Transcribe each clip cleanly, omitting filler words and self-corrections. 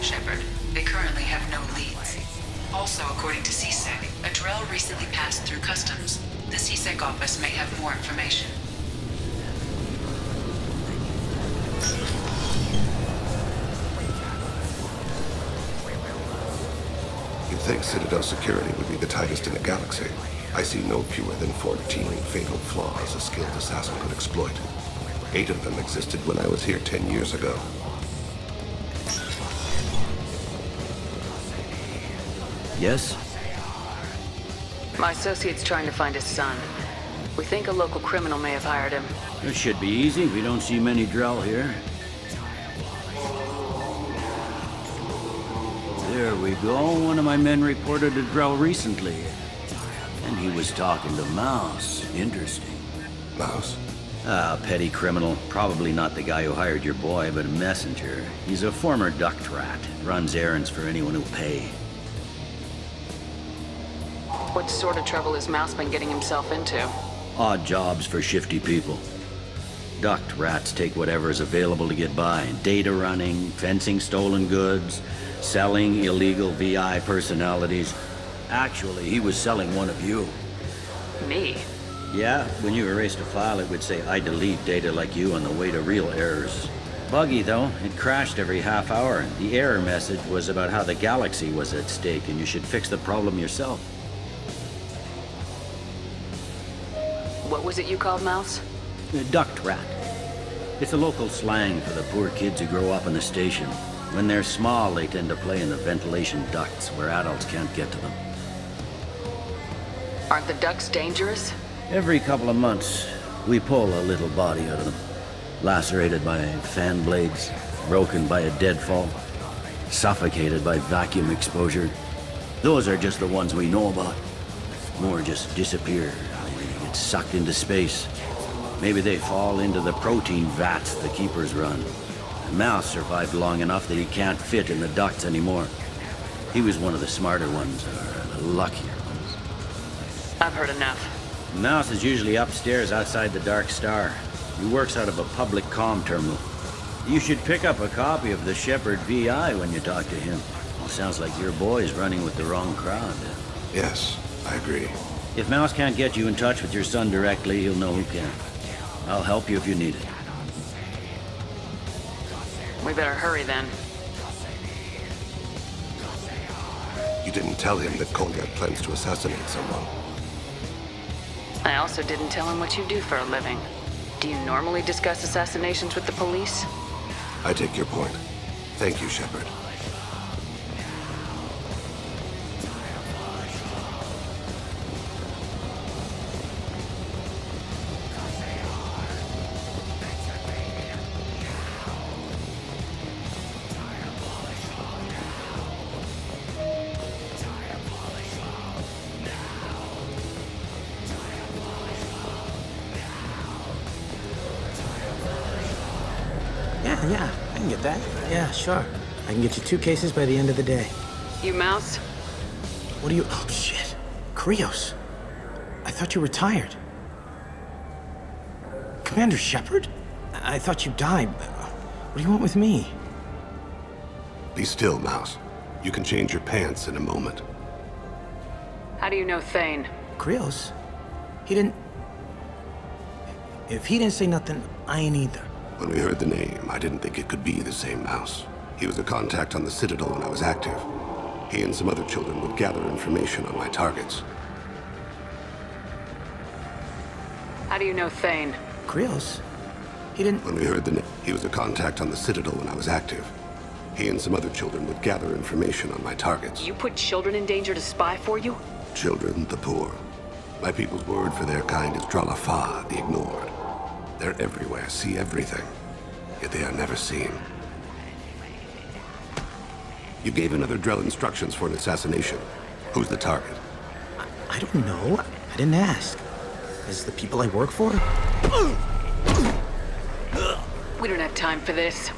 Shepard. They currently have no leads. Also, according to CSEC, a drill recently passed through customs. The CSEC office may have more information. You'd think Citadel security would be the tightest in the galaxy. I see no fewer than 14 fatal flaws a skilled assassin could exploit. 8 of them existed when I was here 10 years ago. Yes? My associate's trying to find his son. We think a local criminal may have hired him. It should be easy. We don't see many Drell here. There we go. One of my men reported a Drell recently. And he was talking to Mouse. Interesting. Mouse? Ah, petty criminal. Probably not the guy who hired your boy, but a messenger. He's a former duct rat. Runs errands for anyone who'll pay. What sort of trouble has Mouse been getting himself into? Odd jobs for shifty people. Duct rats take whatever is available to get by. Data running, fencing stolen goods, selling illegal VI personalities. Actually, he was selling one of you. Me? Yeah, when you erased a file, it would say, I delete data like you on the way to real errors. Buggy, though. It crashed every half hour. The error message was about how the galaxy was at stake, and you should fix the problem yourself. What was it you called Mouse? A duct rat. It's a local slang for the poor kids who grow up in the station. When they're small, they tend to play in the ventilation ducts where adults can't get to them. Aren't the ducts dangerous? Every couple of months, we pull a little body out of them. Lacerated by fan blades, broken by a deadfall, suffocated by vacuum exposure. Those are just the ones we know about. More just disappear. They get sucked into space. Maybe they fall into the protein vats the keepers run. Mouse survived long enough that he can't fit in the ducts anymore. He was one of the smarter ones, or the luckier ones. I've heard enough. Mouse is usually upstairs outside the Dark Star. He works out of a public comm terminal. You should pick up a copy of the Shepard VI when you talk to him. Sounds like your boy's running with the wrong crowd. Yes, I agree. If Mouse can't get you in touch with your son directly, he'll know who can. I'll help you if you need it. We better hurry then. You didn't tell him that Konyak plans to assassinate someone. I also didn't tell him what you do for a living. Do you normally discuss assassinations with the police? I take your point. Thank you, Shepard. Yeah, I can get that. Yeah, sure. I can get you 2 cases by the end of the day. You Mouse? What are you... Oh, shit. Krios. I thought you retired. Commander Shepard? I thought you died. What do you want with me? Be still, Mouse. You can change your pants in a moment. How do you know Thane? Krios? He didn't... If he didn't say nothing, I ain't either. When we heard the name, I didn't think it could be the same Mouse. He was a contact on the Citadel when I was active. He and some other children would gather information on my targets. How do you know Thane? Krios? He didn't... When we heard the name, he was a contact on the Citadel when I was active. He and some other children would gather information on my targets. You put children in danger to spy for you? Children, the poor. My people's word for their kind is Dralafa, the ignored. They're everywhere, see everything. Yet they are never seen. You gave another Drell instructions for an assassination. Who's the target? I don't know. I didn't ask. Is it the people I work for? We don't have time for this.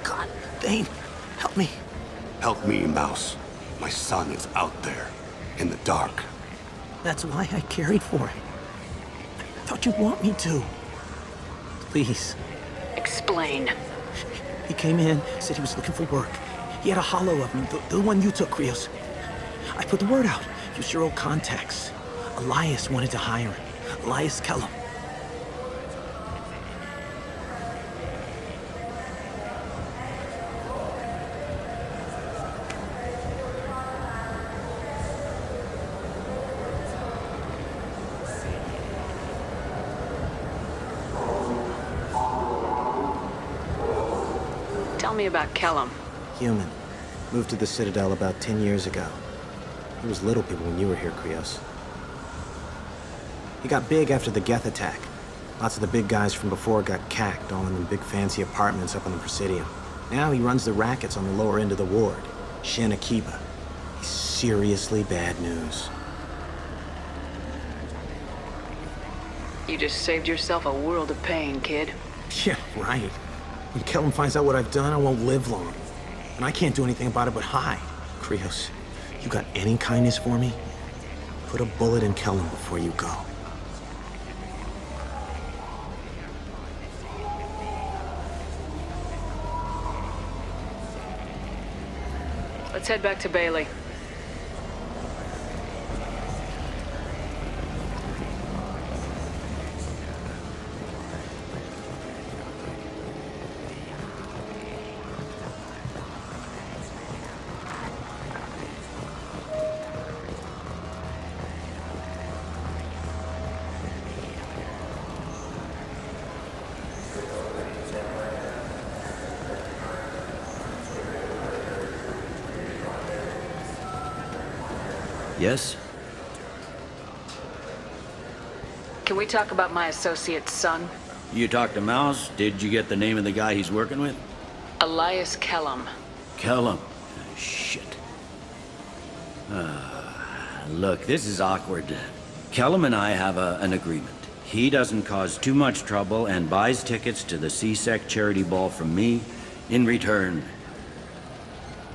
God, Thane, help me. Help me, Mouse. My son is out there, in the dark. That's why I carried for him. I thought you'd want me to. Please. Explain. He came in, said he was looking for work. He had a hollow of me, the one you took, Krios. I put the word out. Use your old contacts. Elias wanted to hire him. Elias Kellum. Tell me about Kellum. Human. Moved to the Citadel about 10 years ago. He was little people when you were here, Krios. He got big after the Geth attack. Lots of the big guys from before got cacked, all in them big fancy apartments up on the Presidium. Now he runs the rackets on the lower end of the ward, Shin Akiba. He's seriously bad news. You just saved yourself a world of pain, kid. Yeah, right. When Kellum finds out what I've done, I won't live long. And I can't do anything about it but hide. Krios, you got any kindness for me? Put a bullet in Kellum before you go. Let's head back to Bailey. Yes? Can we talk about my associate's son? You talked to Mouse? Did you get the name of the guy he's working with? Elias Kellum. Kellum. Shit. Look, this is awkward. Kellum and I have an agreement. He doesn't cause too much trouble and buys tickets to the C-Sec charity ball from me. In return,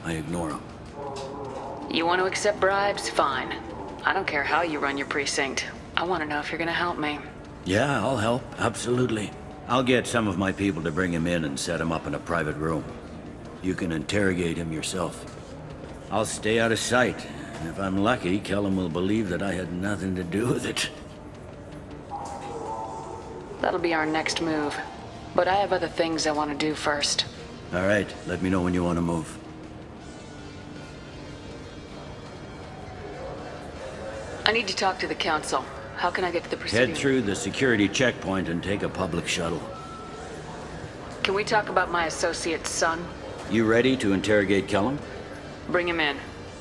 I ignore him. You want to accept bribes? Fine. I don't care how you run your precinct. I want to know if you're gonna help me. Yeah, I'll help. Absolutely. I'll get some of my people to bring him in and set him up in a private room. You can interrogate him yourself. I'll stay out of sight. And if I'm lucky, Kellum will believe that I had nothing to do with it. That'll be our next move. But I have other things I want to do first. All right, let me know when you want to move. I need to talk to the council. How can I get to the Presidium? Head through the security checkpoint and take a public shuttle. Can we talk about my associate's son? You ready to interrogate Kellum? Bring him in.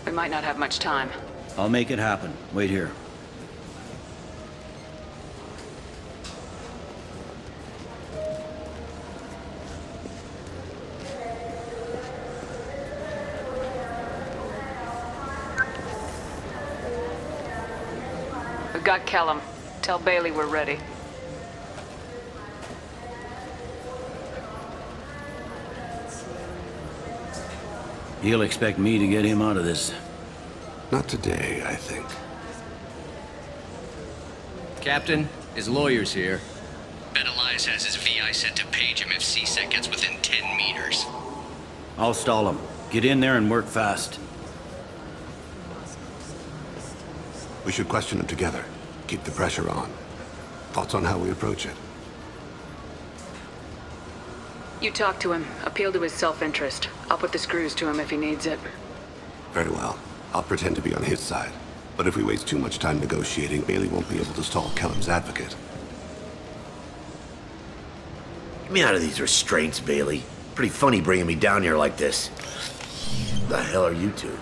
We might not have much time. I'll make it happen. Wait here. We've got Kellum. Tell Bailey we're ready. He'll expect me to get him out of this. Not today, I think. Captain, his lawyer's here. Bet Elias has his VI set to page him if CSEC gets within 10 meters. I'll stall him. Get in there and work fast. We should question him together. Keep the pressure on. Thoughts on how we approach it? You talk to him. Appeal to his self-interest. I'll put the screws to him if he needs it. Very well. I'll pretend to be on his side. But if we waste too much time negotiating, Bailey won't be able to stall Kellum's advocate. Get me out of these restraints, Bailey. Pretty funny bringing me down here like this. The hell are you two?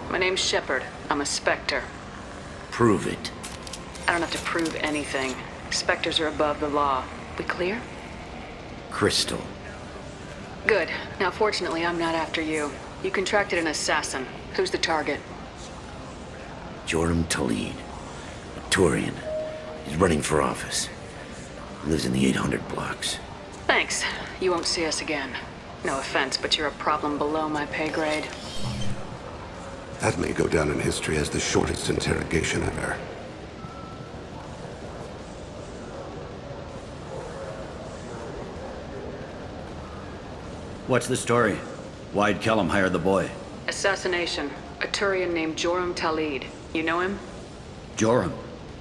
My name's Shepard. I'm a Spectre. Prove it. I don't have to prove anything. Spectres are above the law. We clear? Crystal. Good. Now, fortunately, I'm not after you. You contracted an assassin. Who's the target? Joram Talid. A Turian. He's running for office. Lives in the 800 blocks. Thanks. You won't see us again. No offense, but you're a problem below my pay grade. That may go down in history as the shortest interrogation ever. What's the story? Why'd Kellum hire the boy? Assassination. A Turian named Joram Talid. You know him? Joram?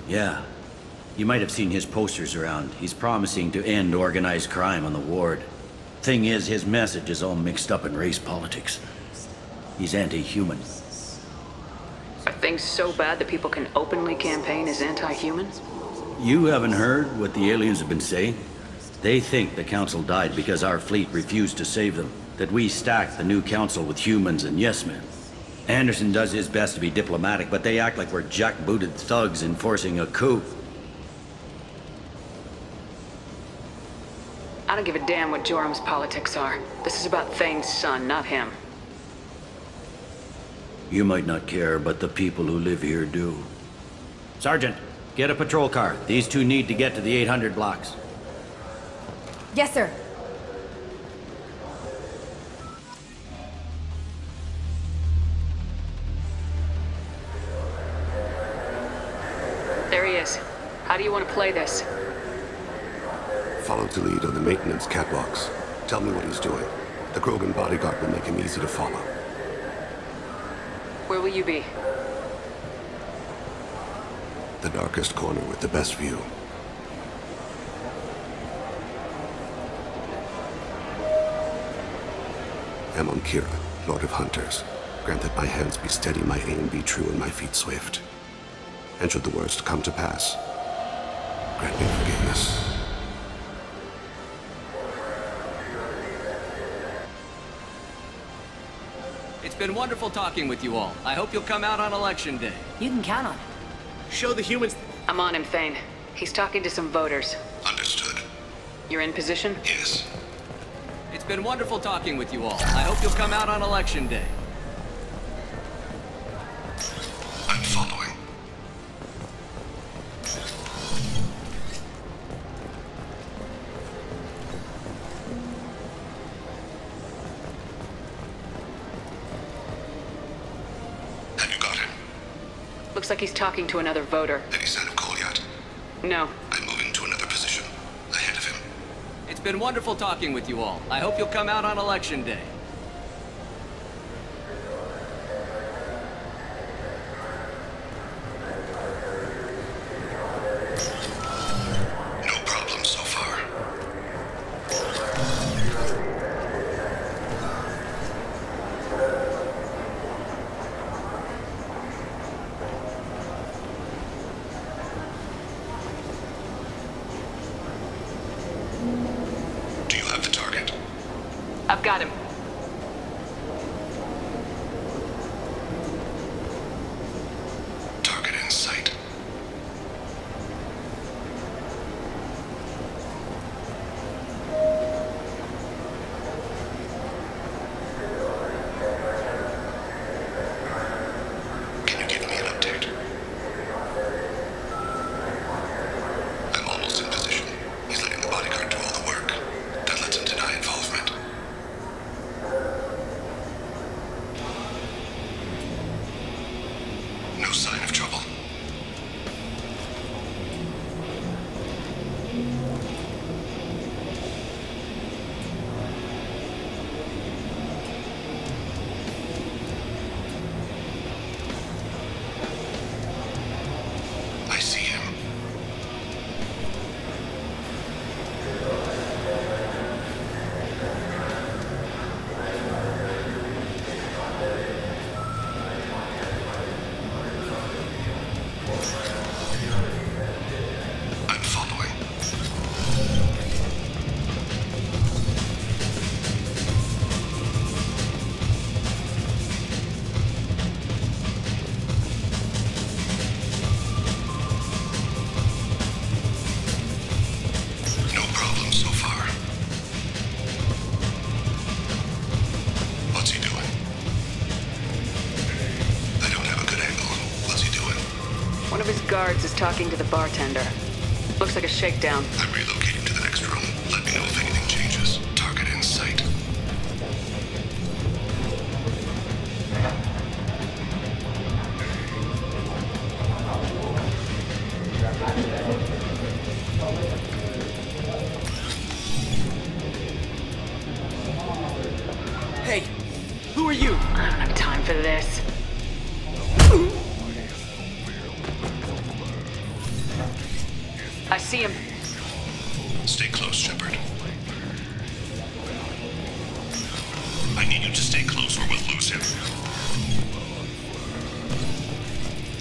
Yeah. You might have seen his posters around. He's promising to end organized crime on the ward. Thing is, his message is all mixed up in race politics. He's anti-human. Are things so bad that people can openly campaign as anti-human? You haven't heard what the aliens have been saying? They think the Council died because our fleet refused to save them. That we stacked the new Council with humans and yes-men. Anderson does his best to be diplomatic, but they act like we're jackbooted thugs enforcing a coup. I don't give a damn what Joram's politics are. This is about Thane's son, not him. You might not care, but the people who live here do. Sergeant, get a patrol car. These two need to get to the 800 blocks. Yes, sir. There he is. How do you want to play this? Follow the lead on the maintenance catwalks. Tell me what he's doing. The Krogan bodyguard will make him easy to follow. Where will you be? The darkest corner with the best view. Amon Kira, Lord of Hunters. Grant that my hands be steady, my aim be true, and my feet swift. And should the worst come to pass, grant me forgiveness. It's been wonderful talking with you all. I hope you'll come out on Election Day. You can count on it. Show the humans. I'm on him, Thane. He's talking to some voters. Understood. You're in position? Yes. It's been wonderful talking with you all. I hope you'll come out on Election Day. I'm following. Have you got him? Looks like he's talking to another voter. Any sign of call yet? No. I'm moving to another position. Ahead of him. It's been wonderful talking with you all. I hope you'll come out on Election Day. No problem so far. Do you have the target? I've got him. Target in sight. I'm following. No problem so far. What's he doing? I don't have a good angle. What's he doing? One of his guards is talking to the bartender. Looks like a shakedown. I'm relocating to the next room. Let me know if anything changes. Target in sight. Hey, who are you? I don't have time for this. I see him. Stay close, Shepard. I need you to stay close or we'll lose him.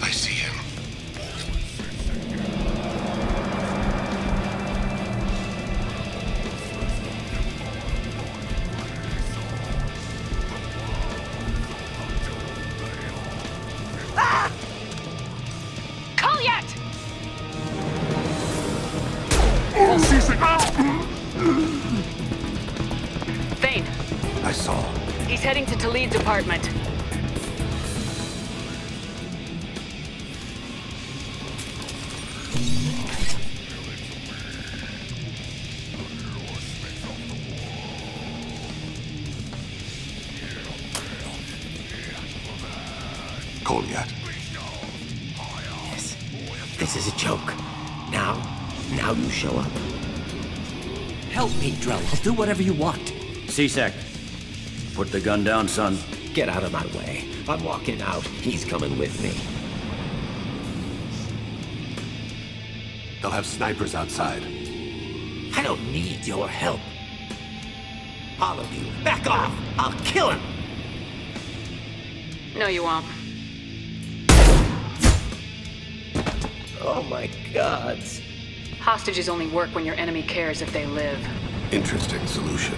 I see him. Kolyat! Thane, I saw. he's heading to Talid's apartment. Kolyat. This is a joke. Now you show up. Help me, Drell. I'll do whatever you want. C-Sec, put the gun down, son. Get out of my way. I'm walking out. He's coming with me. They'll have snipers outside. I don't need your help. All of you, back off! I'll kill him! No, you won't. Oh my gods. Hostages only work when your enemy cares if they live. Interesting solution.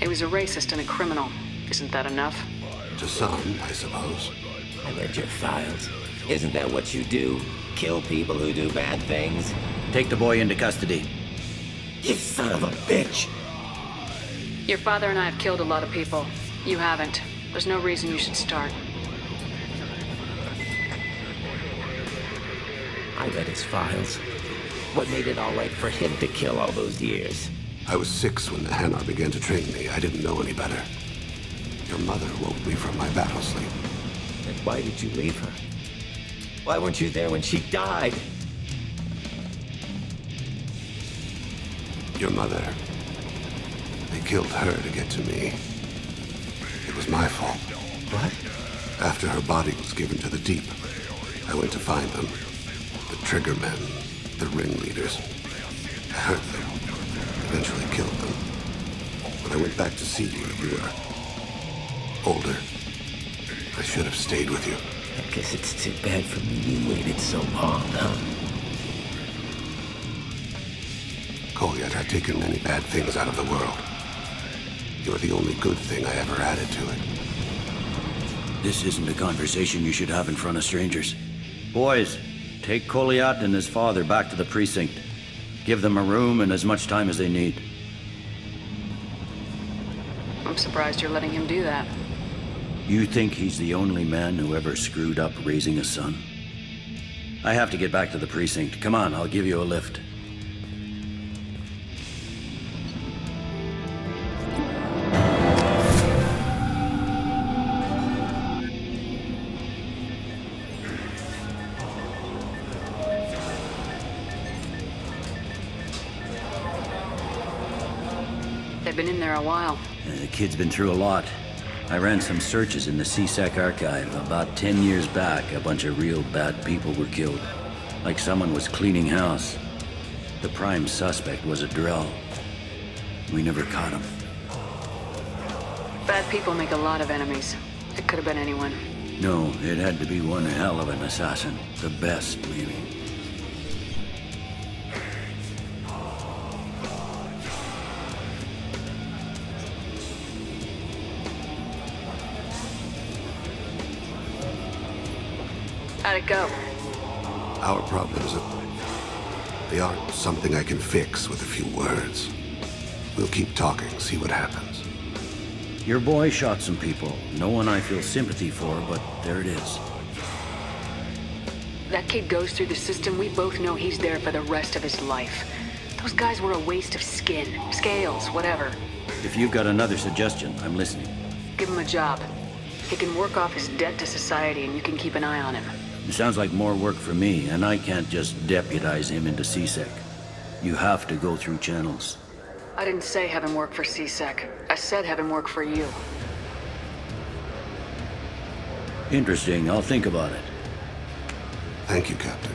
He was a racist and a criminal. Isn't that enough? To some, I suppose. I read your files. Isn't that what you do? Kill people who do bad things? Take the boy into custody. You son of a bitch! Your father and I have killed a lot of people. You haven't. There's no reason you should start. I read his files. What made it all right for him to kill all those years? I was 6 when the Hanar began to train me. I didn't know any better. Your mother woke me from my battle sleep. And why did you leave her? Why weren't you there when she died? Your mother. They killed her to get to me. It was my fault. What? After her body was given to the Deep, I went to find them. The Trigger Men, the ringleaders. I hurt them. Eventually killed them. When I went back to see you, you were older. I should have stayed with you. I guess it's too bad for me you waited so long, huh? Kolyat, I've taken many bad things out of the world. You're the only good thing I ever added to it. This isn't a conversation you should have in front of strangers. Boys, take Kolyat and his father back to the precinct. Give them a room and as much time as they need. I'm surprised you're letting him do that. You think he's the only man who ever screwed up raising a son? I have to get back to the precinct. Come on, I'll give you a lift. They've been in there a while. The kid's been through a lot. I ran some searches in the C-Sec archive. About 10 years back, a bunch of real bad people were killed. Like someone was cleaning house. The prime suspect was a Drell. We never caught him. Bad people make a lot of enemies. It could have been anyone. No, it had to be one hell of an assassin. The best, maybe. How'd it go? Our problems they aren't something I can fix with a few words. We'll keep talking, see what happens. Your boy shot some people. No one I feel sympathy for, but there it is. That kid goes through the system, we both know he's there for the rest of his life. Those guys were a waste of skin, scales, whatever. If you've got another suggestion, I'm listening. Give him a job. He can work off his debt to society and you can keep an eye on him. It sounds like more work for me, and I can't just deputize him into CSEC. You have to go through channels. I didn't say have him work for CSEC. I said have him work for you. Interesting. I'll think about it. Thank you, Captain.